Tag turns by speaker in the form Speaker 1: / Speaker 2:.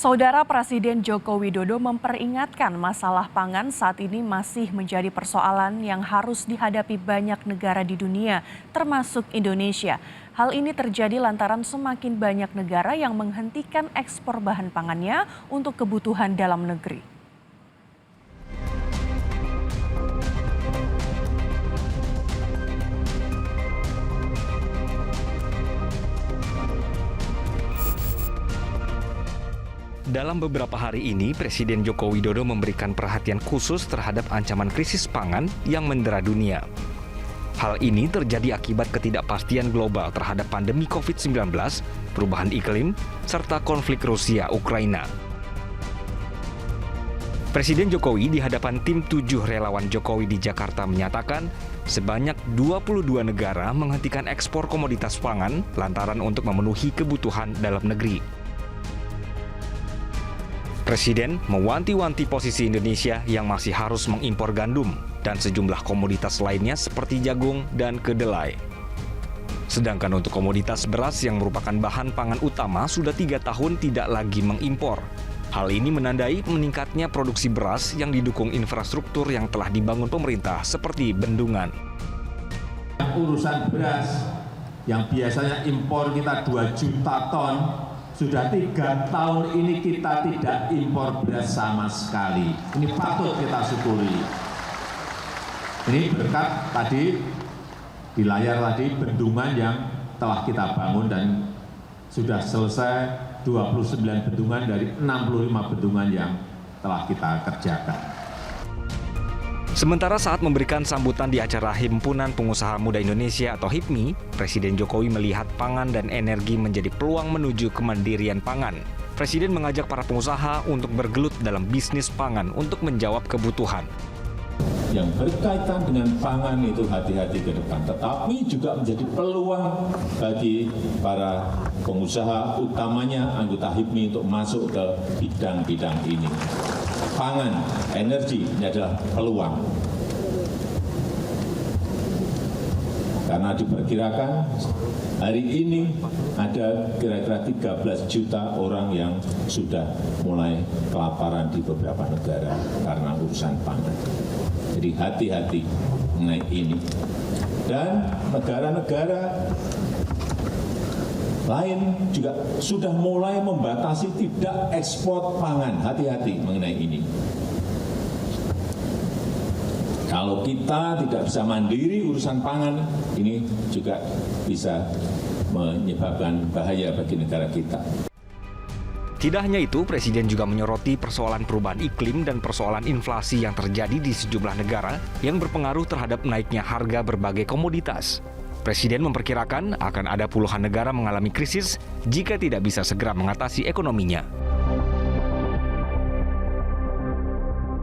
Speaker 1: Saudara Presiden Joko Widodo memperingatkan masalah pangan saat ini masih menjadi persoalan yang harus dihadapi banyak negara di dunia, termasuk Indonesia. Hal ini terjadi lantaran semakin banyak negara yang menghentikan ekspor bahan pangannya untuk kebutuhan dalam negeri.
Speaker 2: Dalam beberapa hari ini, Presiden Joko Widodo memberikan perhatian khusus terhadap ancaman krisis pangan yang mendera dunia. Hal ini terjadi akibat ketidakpastian global terhadap pandemi COVID-19, perubahan iklim, serta konflik Rusia-Ukraina. Presiden Jokowi di hadapan tim 7 relawan Jokowi di Jakarta menyatakan sebanyak 22 negara menghentikan ekspor komoditas pangan lantaran untuk memenuhi kebutuhan dalam negeri. Presiden mewanti-wanti posisi Indonesia yang masih harus mengimpor gandum dan sejumlah komoditas lainnya seperti jagung dan kedelai. Sedangkan untuk komoditas beras yang merupakan bahan pangan utama sudah 3 tahun tidak lagi mengimpor. Hal ini menandai meningkatnya produksi beras yang didukung infrastruktur yang telah dibangun pemerintah seperti bendungan.
Speaker 3: Urusan beras yang biasanya impor kita 2 juta ton, sudah 3 tahun ini kita tidak impor beras sama sekali. Ini patut kita syukuri. Ini berkat tadi di layar tadi bendungan yang telah kita bangun dan sudah selesai 29 bendungan dari 65 bendungan yang telah kita kerjakan.
Speaker 2: Sementara saat memberikan sambutan di acara Himpunan Pengusaha Muda Indonesia atau HIPMI, Presiden Jokowi melihat pangan dan energi menjadi peluang menuju kemandirian pangan. Presiden mengajak para pengusaha untuk bergelut dalam bisnis pangan untuk menjawab kebutuhan.
Speaker 4: Yang berkaitan dengan pangan itu hati-hati ke depan, tetapi juga menjadi peluang bagi para pengusaha, utamanya anggota HIPMI untuk masuk ke bidang-bidang ini. Pangan, energi ini adalah peluang. Karena diperkirakan hari ini ada kira-kira 13 juta orang yang sudah mulai kelaparan di beberapa negara karena urusan pangan. Jadi hati-hati mengenai ini. Dan negara-negara lain juga sudah mulai membatasi tidak ekspor pangan. Hati-hati mengenai ini. Kalau kita tidak bisa mandiri urusan pangan, ini juga bisa menyebabkan bahaya bagi negara kita.
Speaker 2: Tidak hanya itu, Presiden juga menyoroti persoalan perubahan iklim dan persoalan inflasi yang terjadi di sejumlah negara yang berpengaruh terhadap naiknya harga berbagai komoditas. Presiden memperkirakan akan ada puluhan negara mengalami krisis jika tidak bisa segera mengatasi ekonominya.